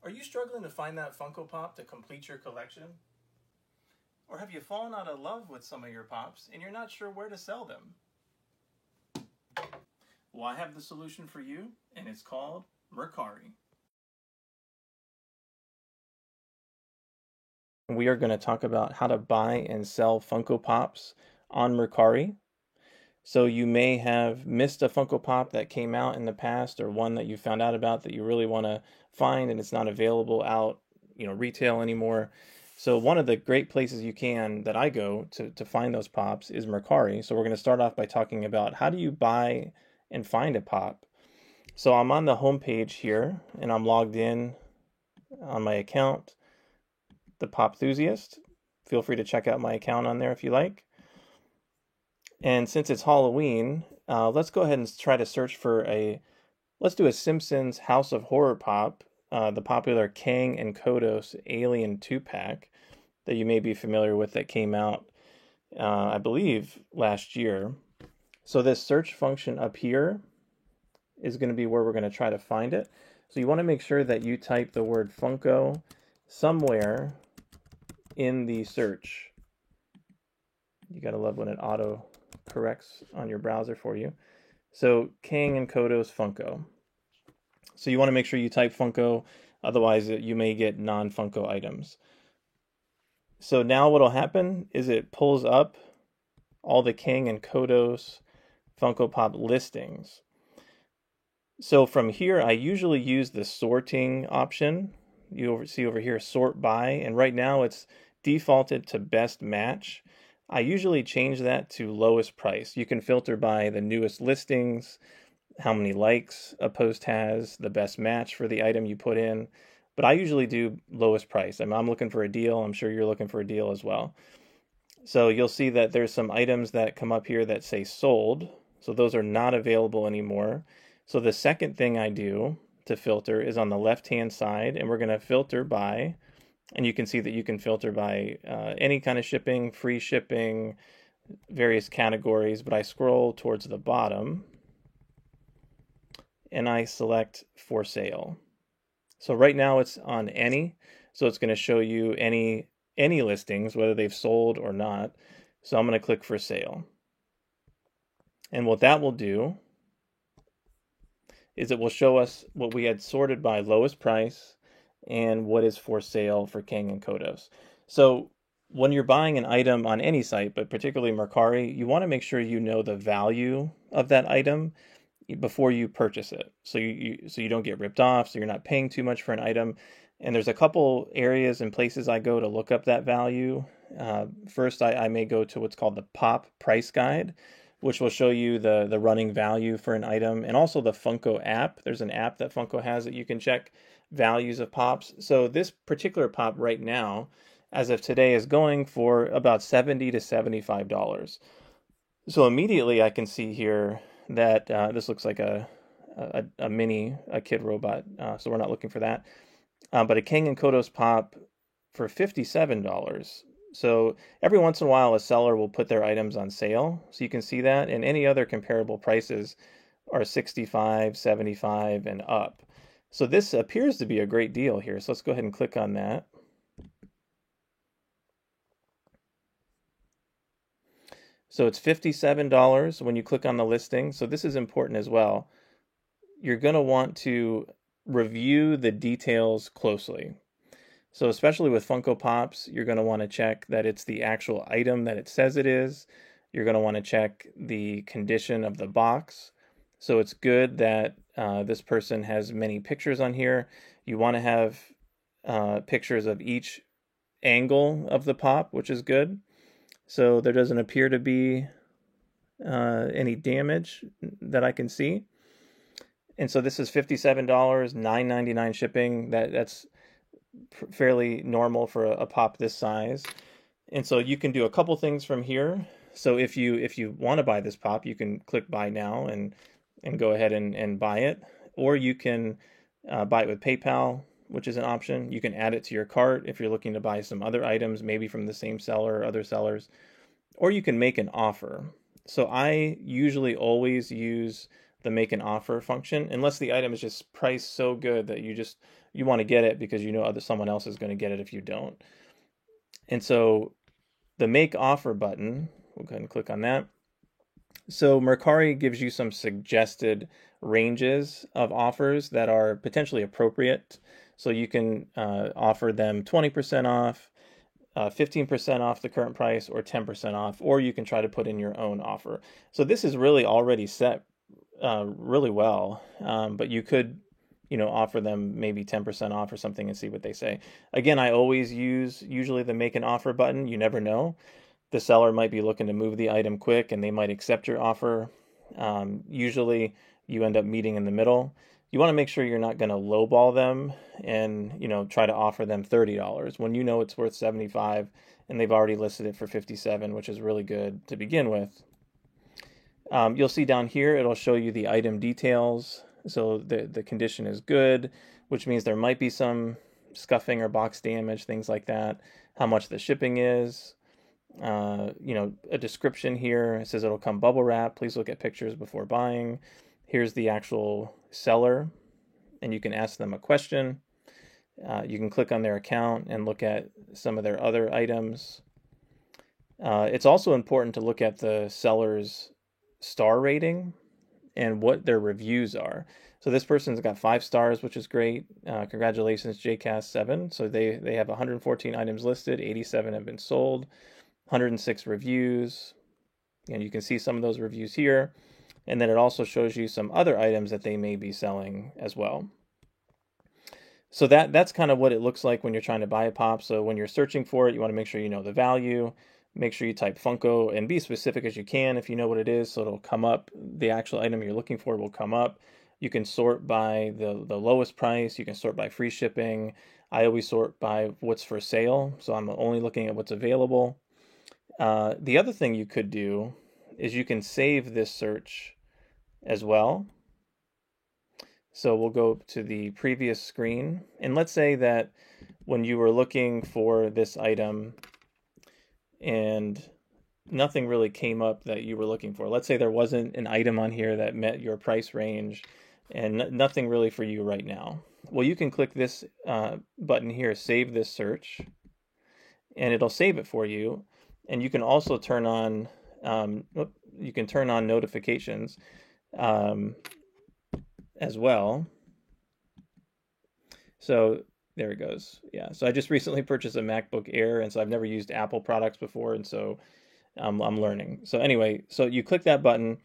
Are you struggling to find that Funko Pop to complete your collection? Or have you fallen out of love with some of your Pops and you're not sure where to sell them? Well, I have the solution for you, and it's called Mercari. We are going to talk about how to buy and sell Funko Pops on Mercari. So you may have missed a Funko Pop that came out in the past, or one that you found out about that you really want to find and it's not available out, retail anymore. So one of the great places that I go to find those Pops is Mercari. So we're going to start off by talking about how do you buy and find a Pop. So I'm on the home page here and I'm logged in on my account, the Popthusiast. Feel free to check out my account on there if you like. And since it's Halloween, let's go ahead and try to search for let's do a Simpsons House of Horror Pop, the popular Kang and Kodos Alien 2-pack that you may be familiar with that came out, I believe, last year. So this search function up here is going to be where we're going to try to find it. So you want to make sure that you type the word Funko somewhere in the search. You got to love when it auto corrects on your browser for you. So Kang and Kodos Funko. So you want to make sure you type Funko, otherwise you may get non-Funko items. So now what'll happen is it pulls up all the Kang and Kodos Funko Pop listings. So from here, I usually use the sorting option. You see over here, sort by, and right now it's defaulted to best match. I usually change that to lowest price. You can filter by the newest listings, how many likes a post has, the best match for the item you put in. But I usually do lowest price. I'm looking for a deal. I'm sure you're looking for a deal as well. So you'll see that there's some items that come up here that say sold. So those are not available anymore. So the second thing I do to filter is on the left-hand side, and we're going to filter by, and you can see that you can filter by any kind of shipping, free shipping, various categories, but I scroll towards the bottom and I select for sale. So right now it's on any, so it's going to show you any listings, whether they've sold or not. So I'm going to click for sale. And what that will do is it will show us what we had sorted by lowest price and what is for sale for Kang and Kodos. So when you're buying an item on any site, but particularly Mercari, you want to make sure you know the value of that item before you purchase it. So you don't get ripped off, so you're not paying too much for an item. And there's a couple areas and places I go to look up that value. First, I may go to what's called the Pop Price Guide, which will show you the running value for an item, and also the Funko app. There's an app that Funko has that you can check values of Pops. So this particular Pop right now, as of today, is going for about $70 to $75. So immediately I can see here that this looks like a kid robot, so we're not looking for that. But a Kang and Kodos Pop for $57. So every once in a while, a seller will put their items on sale. So you can see that, and any other comparable prices are $65, $75, and up. So this appears to be a great deal here. So let's go ahead and click on that. So it's $57 when you click on the listing. So this is important as well. You're going to want to review the details closely. So especially with Funko Pops, you're going to want to check that it's the actual item that it says it is. You're going to want to check the condition of the box. So it's good that this person has many pictures on here. You want to have pictures of each angle of the Pop, which is good. So there doesn't appear to be any damage that I can see. And so this is $57, $9.99 shipping. That's fairly normal for a Pop this size. And so you can do a couple things from here. So if you want to buy this Pop, you can click buy now and go ahead and buy it. Or you can buy it with PayPal, which is an option. You can add it to your cart if you're looking to buy some other items, maybe from the same seller or other sellers. Or you can make an offer. So I usually always use the make an offer function, unless the item is just priced so good that you want to get it because you know someone else is going to get it if you don't. And so the make offer button, we'll go ahead and click on that. So Mercari gives you some suggested ranges of offers that are potentially appropriate. So you can offer them 20% off, 15% off the current price, or 10% off, or you can try to put in your own offer. So this is really already set really well, but you could, offer them maybe 10% off or something and see what they say. Again, I always use usually the make an offer button. You never know. The seller might be looking to move the item quick and they might accept your offer. Usually you end up meeting in the middle. You want to make sure you're not going to lowball them and, try to offer them $30 when you know it's worth $75 and they've already listed it for $57, which is really good to begin with. You'll see down here, it'll show you the item details. So the condition is good, which means there might be some scuffing or box damage, things like that. How much the shipping is. A description here. It says it'll come bubble wrap. Please look at pictures before buying. Here's the actual seller, and you can ask them a question. You can click on their account and look at some of their other items. It's also important to look at the seller's star rating and what their reviews are. So this person's got 5 stars, which is great. Congratulations, JCast7. So they have 114 items listed, 87 have been sold, 106 reviews, and you can see some of those reviews here. And then it also shows you some other items that they may be selling as well. So that's kind of what it looks like when you're trying to buy a pop. So when you're searching for it, you want to make sure you know the value. Make sure you type Funko and be specific as you can if you know what it is, so it'll come up. The actual item you're looking for will come up. You can sort by the lowest price. You can sort by free shipping. I always sort by what's for sale, so I'm only looking at what's available. The other thing you could do is you can save this search as well. So we'll go to the previous screen, and let's say that when you were looking for this item and nothing really came up that you were looking for. Let's say there wasn't an item on here that met your price range and nothing really for you right now. Well, you can click this button here, save this search, and it'll save it for you. And you can also turn on notifications as well. So there it goes. Yeah. So I just recently purchased a MacBook Air, and so I've never used Apple products before, and so I'm learning. So anyway, so you click that button,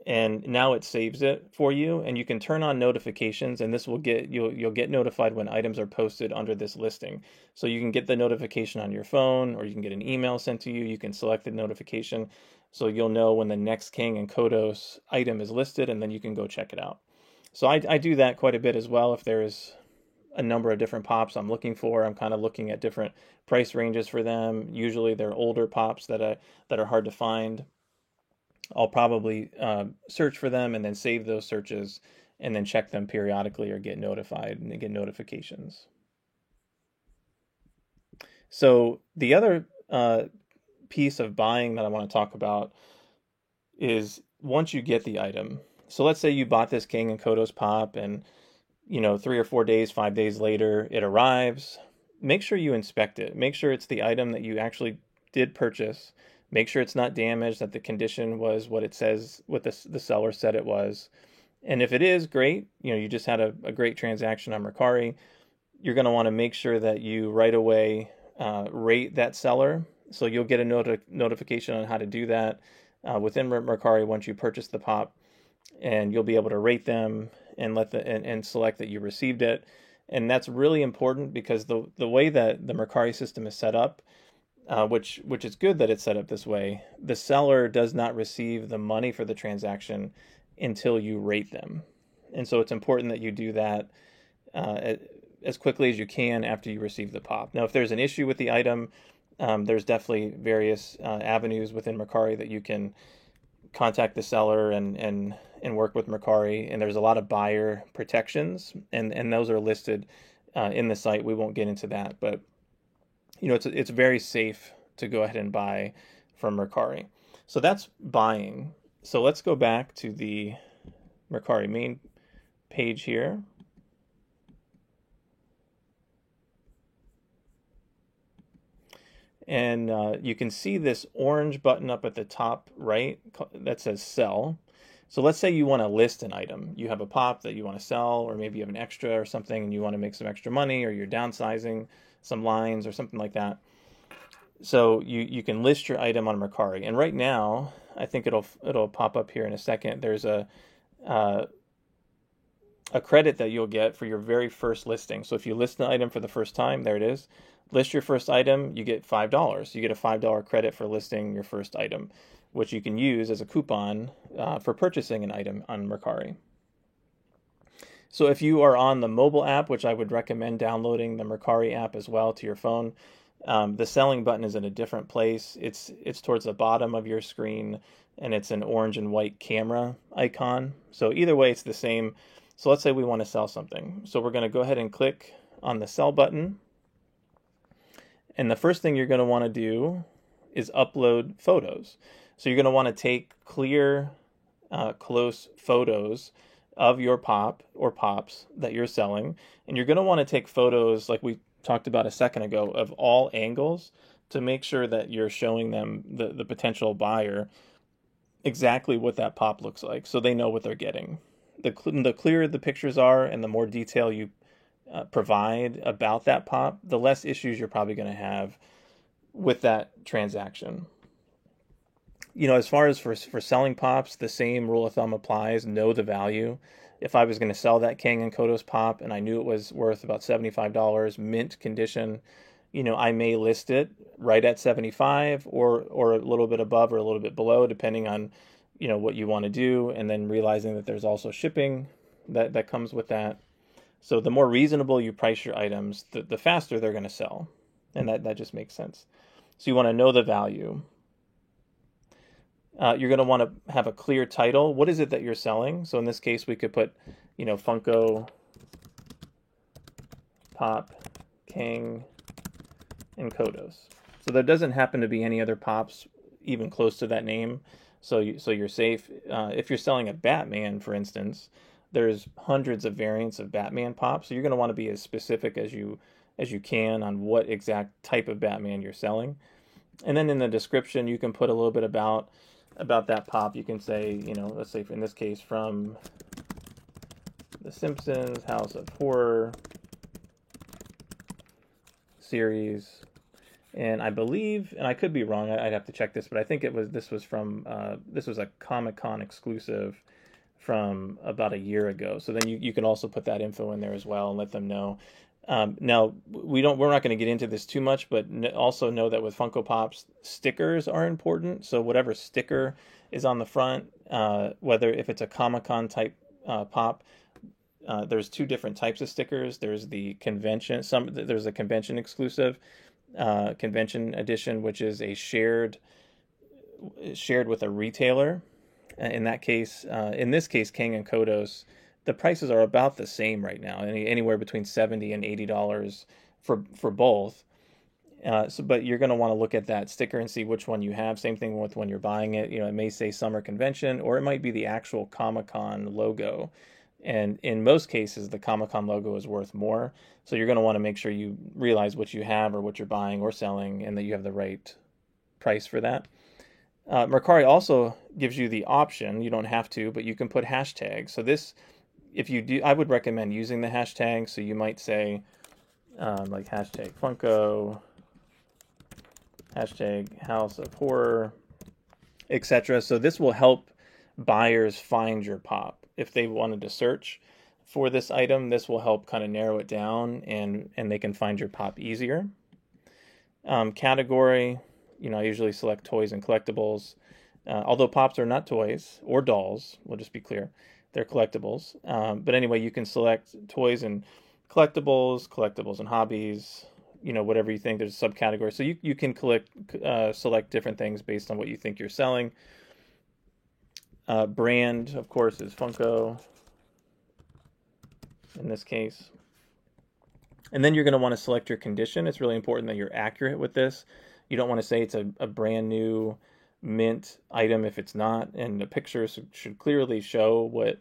and now it saves it for you, and you can turn on notifications, and this will you'll get notified when items are posted under this listing. So you can get the notification on your phone, or you can get an email sent to you. You can select the notification, so you'll know when the next King and Kodos item is listed, and then you can go check it out. So I do that quite a bit as well. If there's a number of different pops I'm looking for, I'm kind of looking at different price ranges for them. Usually they're older pops that are hard to find. I'll probably search for them and then save those searches and then check them periodically or get notified and get notifications. So the other piece of buying that I want to talk about is once you get the item. So let's say you bought this King and Kodos pop, and 3 or 4 days, 5 days later, it arrives. Make sure you inspect it. Make sure it's the item that you actually did purchase. Make sure it's not damaged, that the condition was what it says, what the seller said it was. And if it is, great. You just had a great transaction on Mercari. You're going to want to make sure that you right away rate that seller. So you'll get a notification on how to do that within Mercari once you purchase the pop. And you'll be able to rate them and and select that you received it. And that's really important because the way that the Mercari system is set up, which is good that it's set up this way, the seller does not receive the money for the transaction until you rate them. And so it's important that you do that as quickly as you can after you receive the pop. Now, if there's an issue with the item, there's definitely various avenues within Mercari that you can contact the seller and work with Mercari, and there's a lot of buyer protections, and those are listed in the site. We won't get into that, but it's very safe to go ahead and buy from Mercari. So that's buying. So let's go back to the Mercari main page here. And you can see this orange button up at the top right that says sell. So let's say you want to list an item. You have a pop that you want to sell, or maybe you have an extra or something and you want to make some extra money, or you're downsizing some lines or something like that. So you can list your item on Mercari. And right now, I think it'll pop up here in a second. There's a credit that you'll get for your very first listing. So if you list an item for the first time, there it is. List your first item, you get $5. You get a $5 credit for listing your first item, which you can use as a coupon for purchasing an item on Mercari. So if you are on the mobile app, which I would recommend downloading the Mercari app as well to your phone, the selling button is in a different place. It's towards the bottom of your screen, and it's an orange and white camera icon. So either way, it's the same. So let's say we want to sell something. So we're going to go ahead and click on the sell button. And the first thing you're going to want to do is upload photos. So you're going to want to take clear, close photos of your pop or pops that you're selling. And you're going to want to take photos, like we talked about a second ago, of all angles to make sure that you're showing them, the potential buyer, exactly what that pop looks like so they know what they're getting. The clearer the pictures are and the more detail you provide about that pop, the less issues you're probably going to have with that transaction. You know, as far as for selling pops, the same rule of thumb applies. Know the value. If I was going to sell that Kang and Kodos pop and I knew it was worth about $75, mint condition, you know, I may list it right at 75 or a little bit above or a little bit below, depending on, you know, what you want to do, and then realizing that there's also shipping that comes with that. So the more reasonable you price your items, the faster they're going to sell. And that just makes sense. So you want to know the value. You're going to want to have a clear title. What is it that you're selling? So in this case, we could put, you know, Funko Pop, Kang, and Kodos. So there doesn't happen to be any other pops even close to that name. So you're safe. If you're selling a Batman, for instance, there's hundreds of variants of Batman pops, so you're going to want to be as specific as you can on what exact type of Batman you're selling. And then in the description, you can put a little bit about that pop. You can say, you know, let's say in this case, from The Simpsons House of Horror series. And I believe, and I could be wrong, I'd have to check this, but I think this was a Comic-Con exclusive from about a year ago. So then you can also put that info in there as well and let them know. Now we're not going to get into this too much, but also know that with Funko Pops, stickers are important. So whatever sticker is on the front, whether if it's a Comic-Con type pop, there's two different types of stickers. There's the convention, there's a convention exclusive, convention edition, which is a shared with a retailer. In that case, in this case, Kang and Kodos, the prices are about the same right now, anywhere between $70 and $80 for both. But you're going to want to look at that sticker and see which one you have. Same thing with when you're buying it. You know, it may say Summer Convention, or it might be the actual Comic-Con logo. And in most cases, the Comic-Con logo is worth more. So you're going to want to make sure you realize what you have or what you're buying or selling, and that you have the right price for that. Mercari also gives you the option, you don't have to, but you can put hashtags. So this, if you do, I would recommend using the hashtag. So you might say like hashtag Funko, hashtag House of Horror, etc. So this will help buyers find your pop. If they wanted to search for this item, this will help kind of narrow it down, and they can find your pop easier. Category, you know, I usually select toys and collectibles. Although pops are not toys or dolls, we'll just be clear, they're collectibles. But anyway, you can select toys and collectibles and hobbies, you know, whatever you think. There's a subcategory. So you can select different things based on what you think you're selling. Brand, of course, is Funko in this case. And then you're going to want to select your condition. It's really important that you're accurate with this. You don't want to say it's a brand new mint item if it's not, and the picture should clearly show what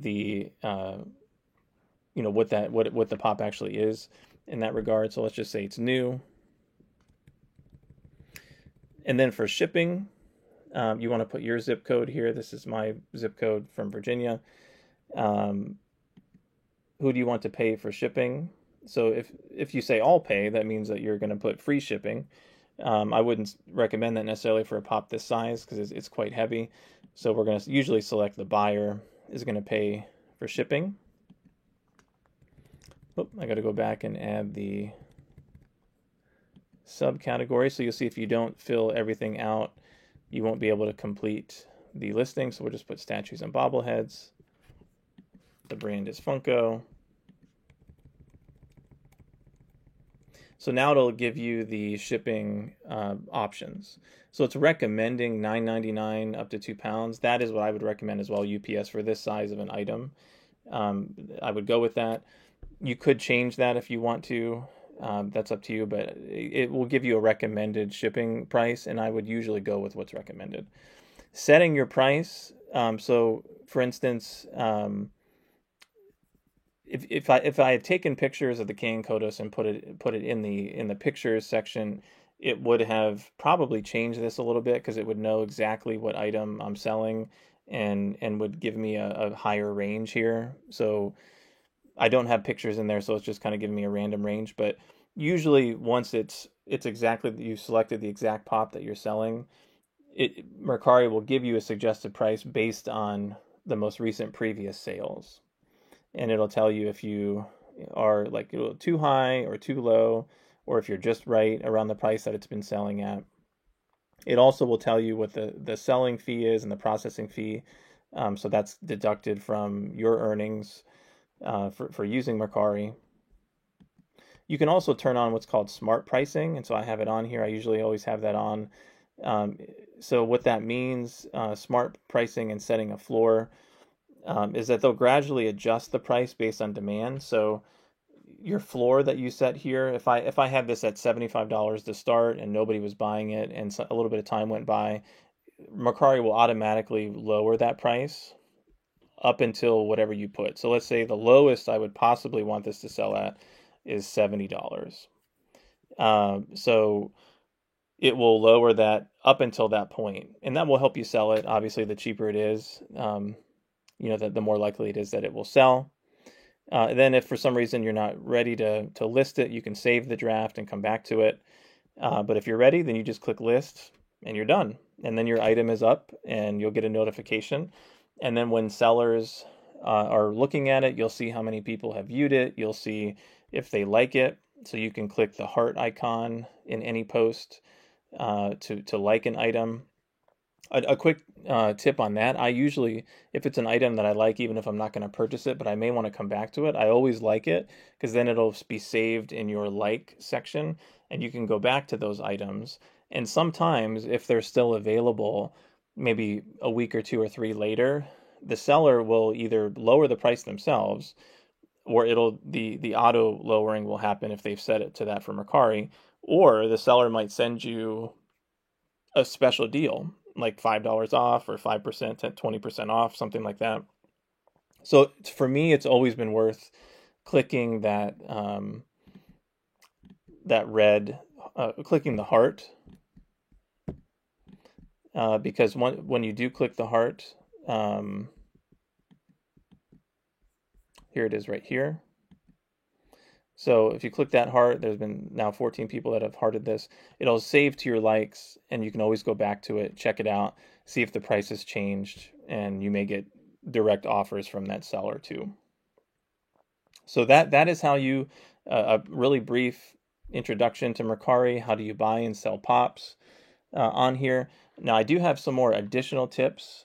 the what the pop actually is in that regard. So let's just say it's new. And then for shipping, you want to put your zip code here. This is my zip code from Virginia. Who do you want to pay for shipping? So if you say I'll pay, that means that you're going to put free shipping. I wouldn't recommend that necessarily for a pop this size because it's quite heavy. So we're going to usually select the buyer is going to pay for shipping. Oh, I got to go back and add the subcategory. So you'll see if you don't fill everything out, you won't be able to complete the listing. So we'll just put statues and bobbleheads. The brand is Funko. So now it'll give you the shipping options. So it's recommending $9.99 up to 2 pounds. That is what I would recommend as well, UPS, for this size of an item. I would go with that. You could change that if you want to. That's up to you, but it will give you a recommended shipping price, and I would usually go with what's recommended. Setting your price. So, for instance, if I had taken pictures of the Kane Kodos and put it in the pictures section, it would have probably changed this a little bit because it would know exactly what item I'm selling and would give me a higher range here. So I don't have pictures in there, so it's just kind of giving me a random range. But usually once it's exactly, you selected the exact pop that you're selling, Mercari will give you a suggested price based on the most recent previous sales. And it'll tell you if you are like too high or too low, or if you're just right around the price that it's been selling at. It also will tell you what the selling fee is and the processing fee. So that's deducted from your earnings for using Mercari. You can also turn on what's called smart pricing, and so I have it on here. I usually always have that on. So what that means, smart pricing and setting a floor, is that they'll gradually adjust the price based on demand. So your floor that you set here, if I had this at $75 to start and nobody was buying it and a little bit of time went by, Mercari will automatically lower that price up until whatever you put. So let's say the lowest I would possibly want this to sell at is $70. So it will lower that up until that point, and that will help you sell it. Obviously, the cheaper it is, the more likely it is that it will sell. Then if for some reason you're not ready to list it, you can save the draft and come back to it. But if you're ready, then you just click list and you're done. And then your item is up and you'll get a notification. And then when sellers are looking at it, you'll see how many people have viewed it. You'll see if they like it. So you can click the heart icon in any post to like an item. A quick tip on that, I usually, if it's an item that I like, even if I'm not going to purchase it, but I may want to come back to it, I always like it because then it'll be saved in your like section and you can go back to those items. And sometimes if they're still available, maybe a week or 2 or 3 later, the seller will either lower the price themselves, or the auto lowering will happen if they've set it to that for Mercari, or the seller might send you a special deal, like $5 off or 5%, 20% off, something like that. So for me, it's always been worth clicking that clicking the heart, because when you do click the heart, here it is right here. So if you click that heart, there's been now 14 people that have hearted this. It'll save to your likes, and you can always go back to it, check it out, see if the price has changed, and you may get direct offers from that seller too. So that is how you, a really brief introduction to Mercari. How do you buy and sell pops on here? Now I do have some more additional tips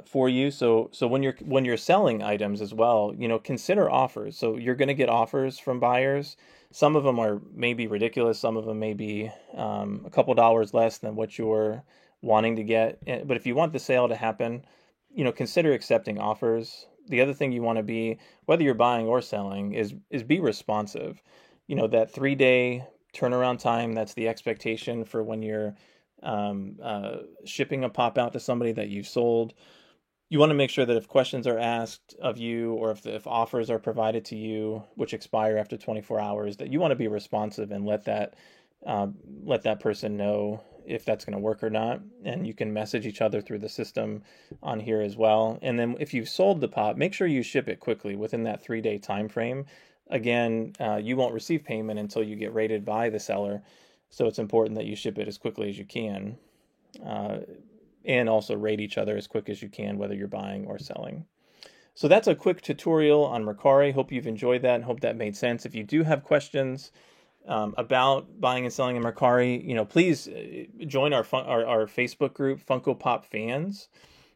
for you. So when you're selling items as well, consider offers. So you're going to get offers from buyers. Some of them are maybe ridiculous. Some of them may be a couple dollars less than what you're wanting to get. But if you want the sale to happen, consider accepting offers. The other thing you want to be, whether you're buying or selling, is be responsive. That 3-day turnaround time, that's the expectation for when you're shipping a pop out to somebody that you've sold. You want to make sure that if questions are asked of you, or if offers are provided to you which expire after 24 hours, that you want to be responsive and uh, let that person know if that's going to work or not. And you can message each other through the system on here as well. And then if you've sold the pop, make sure you ship it quickly within that 3-day time frame. Again, you won't receive payment until you get rated by the seller, so it's important that you ship it as quickly as you can. Uh, and also rate each other as quick as you can, whether you're buying or selling. So that's a quick tutorial on Mercari. Hope you've enjoyed that and hope that made sense. If you do have questions about buying and selling in Mercari, please join our Facebook group, Funko Pop Fans,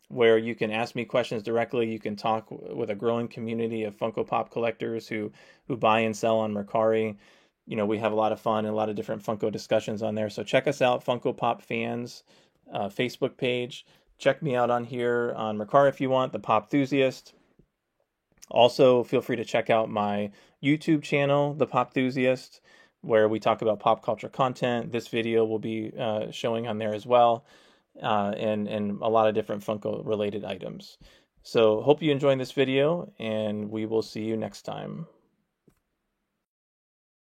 where you can ask me questions directly. You can talk with a growing community of Funko Pop collectors who buy and sell on Mercari. We have a lot of fun and a lot of different Funko discussions on there. So check us out, Funko Pop Fans Facebook page. Check me out on here on Mercari if you want, the Pop Enthusiast. Also, feel free to check out my YouTube channel, The Pop Enthusiast, where we talk about pop culture content. This video will be showing on there as well, and a lot of different Funko related items. So hope you enjoyed this video, and we will see you next time.